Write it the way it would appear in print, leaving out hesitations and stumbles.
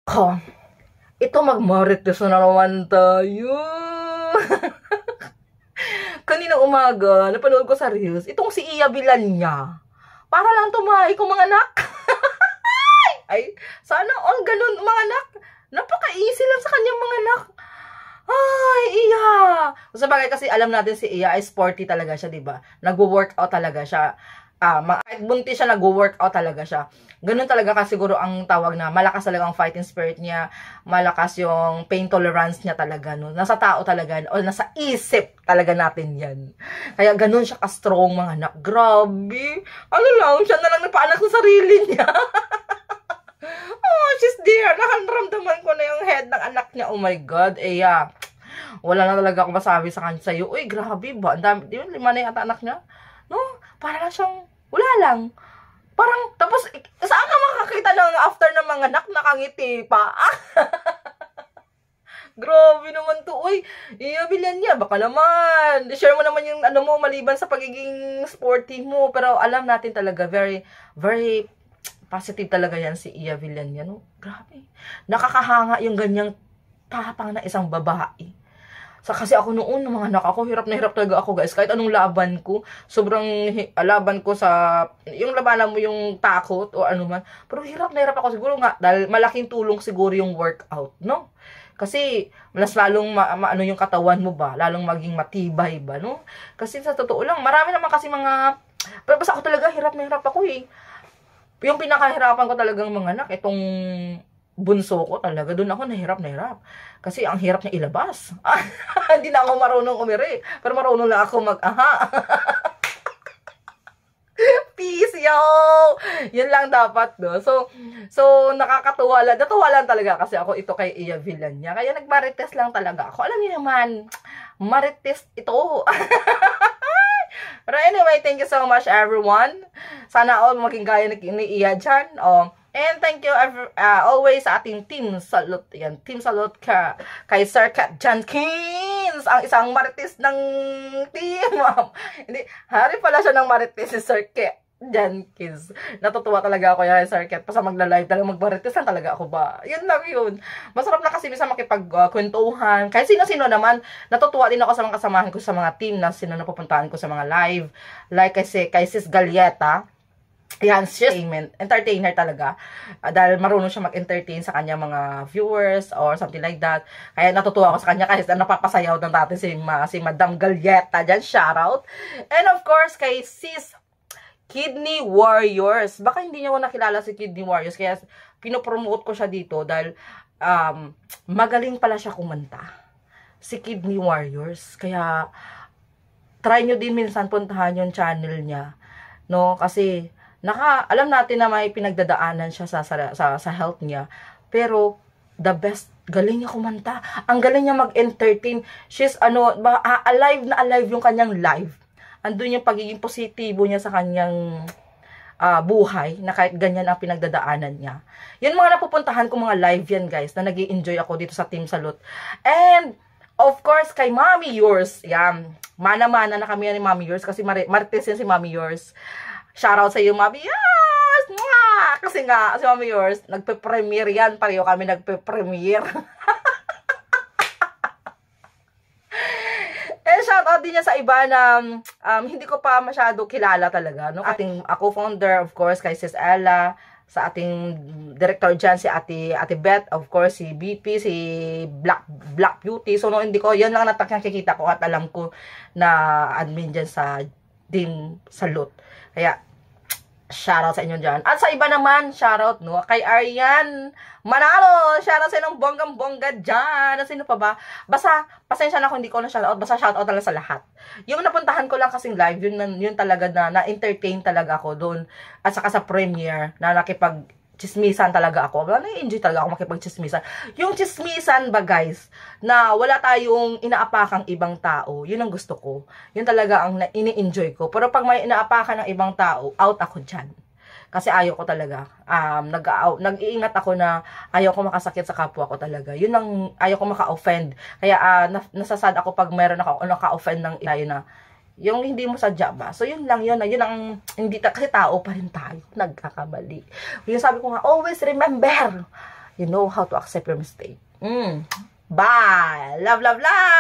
Oh, ito magmarites na naman tayo. Kanina umaga, napanood ko sa Reels, itong si Iya Villania. Para lang tumahi ko mga anak. Ay, sana all ganun mga anak. Napaka-easy lang sa kanyang mga anak. Ay, Iya. Sa bagay kasi alam natin si Iya ay sporty talaga siya, 'di ba? Nagwo-workout talaga siya. Kahit buntis siya, nagwo-workout talaga siya. Ganun talaga kasi siguro ang tawag na malakas talaga ang fighting spirit niya, malakas yung pain tolerance niya talaga, no? Nasa tao talaga, o nasa isip talaga natin yan. Kaya ganun siya ka-strong mga anak. Grabe. Ano lang, siya na lang nagpaanak sa sarili niya. Oh, she's there. Nakaramdaman ko na yung head ng anak niya. Oh my God, Eya. Wala na talaga akong masabi sa kanya sa'yo. Uy, grabe ba? Ang dami, di ba, 5 na yata anak niya? No? Para lang siyang, wala lang. Parang, tapos, saan ka makakita ng after ng mga anak, nakangiti pa? Grabe naman to. Uy, iabilan niya. Baka naman. Share mo naman yung ano mo, maliban sa pagiging sporty mo. Pero alam natin talaga, very, very positive talaga yan si Iya Villania, no? Grabe. Nakakahanga yung ganyang tapang na isang babae. Kasi ako noon, mga anak ako, hirap na hirap talaga ako, guys. Kahit anong laban ko, sobrang laban ko sa, yung labanan mo yung takot o ano man. Pero hirap na hirap ako siguro nga, dahil malaking tulong siguro yung workout, no? Kasi, mas lalong ano yung katawan mo ba? Lalong maging matibay ba, no? Kasi sa totoo lang, marami naman kasi mga, pero basta ako talaga, hirap na hirap ako eh. Yung pinakahirapan ko talagang mga anak, itong bunso ko talaga, doon ako nahirap na hirap. Kasi ang hirap niya ilabas. Hindi na ako marunong umiri. Pero marunong lang ako mag-aha. Peace, yo! Yan lang dapat, no? So nakakatuwa lang. Natuwa lang talaga kasi ako ito kay Iya Villania. Kaya nagmarites lang talaga ako. Alam niyo naman, marites ito. Pero anyway, thank you so much, everyone. Sana all maging gaya ni Iya dyan. And thank you always sa ating team salute. Yan, team salute kay Sir Kat Jenkins, ang isang marites ng team. Hindi, hari pala siya ng marites si Sir Kat Jenkins. Natutuwa talaga ako yan, Sir Kat. Basta magla-live talaga, magmarites lang talaga ako ba. Yun lang yun. Masarap na kasi minsan makipagkwentuhan. Kahit sino-sino naman, natutuwa din ako sa mga kasamahan ko sa mga team na sino napupuntahan ko sa mga live. Like kasi kay Sis Galieta. Yan, she's entertainer talaga. Dahil marunong siya mag-entertain sa kanya mga viewers or something like that. Kaya natutuwa ako sa kanya kasi napapasayaw ng natin si Madam Galieta. Diyan, shoutout. And of course, kay Sis Kidney Warriors. Baka hindi niyo nakilala si Kidney Warriors. Kaya pinopromote ko siya dito dahil magaling pala siya kumanta. Si Kidney Warriors. Kaya try nyo din minsan puntahan yung channel niya. No? Kasi alam natin na may pinagdadaanan siya sa health niya. Pero, the best, galing niya kumanta. Ang galing niya mag-entertain. She's, alive na alive yung kanyang live. Andun yung pagiging positibo niya sa kanyang buhay, na kahit ganyan ang pinagdadaanan niya. Yun mga napupuntahan ko mga live yan, guys, na nag-i-enjoy ako dito sa Team Salute. And, of course, kay Mommy Yours. Yan. Mana-mana na kami yan ni Mommy Yours kasi marites yan si Mommy Yours. Shoutout sa iyo, Mommy Yours! Mwah! Kasi nga, si Mommy Yours, nagpe-premiere yan. Pareho kami nagpe-premiere. And shoutout din niya sa iba na hindi ko pa masyado kilala talaga. No? Ako founder, of course, kay Sis Ella. Sa ating director dyan, si Ate Beth. Of course, si BP, si Black Beauty. So, no, hindi ko, yan lang nakikita ko at alam ko na admin dyan sa Team Salute. Kaya, shoutout sa inyo dyan. At sa iba naman, shoutout, no? Kay Arian Manalo, shoutout sa inyong bonggang-bongga dyan. At sino pa ba? Basta, pasensya na kung hindi ko na shoutout. Basta shoutout talaga sa lahat. Yung napuntahan ko lang kasing live, yun talaga na-entertain talaga ako doon. At saka sa premiere, na nakipag-chismisan talaga ako. Na-enjoy talaga ako makipag-chismisan. Yung chismisan ba, guys, na wala tayong inaapakang ibang tao, yun ang gusto ko. Yun talaga ang ini-enjoy ko. Pero pag may inaapakan ng ibang tao, out ako dyan. Kasi ayaw ko talaga. Nag-iingat ako na ayaw ko makasakit sa kapwa ko talaga. Yun ang ayaw ko maka-offend. Kaya nasasad ako pag meron ako naka-offend ng ilayo na yung hindi mo sadya ba. So yun lang yun. Yun ang hindi kasi tao pa rin tayo. Nagkakamali. Yung sabi ko nga, always remember You know how to accept your mistake. Bye! Love, love, love!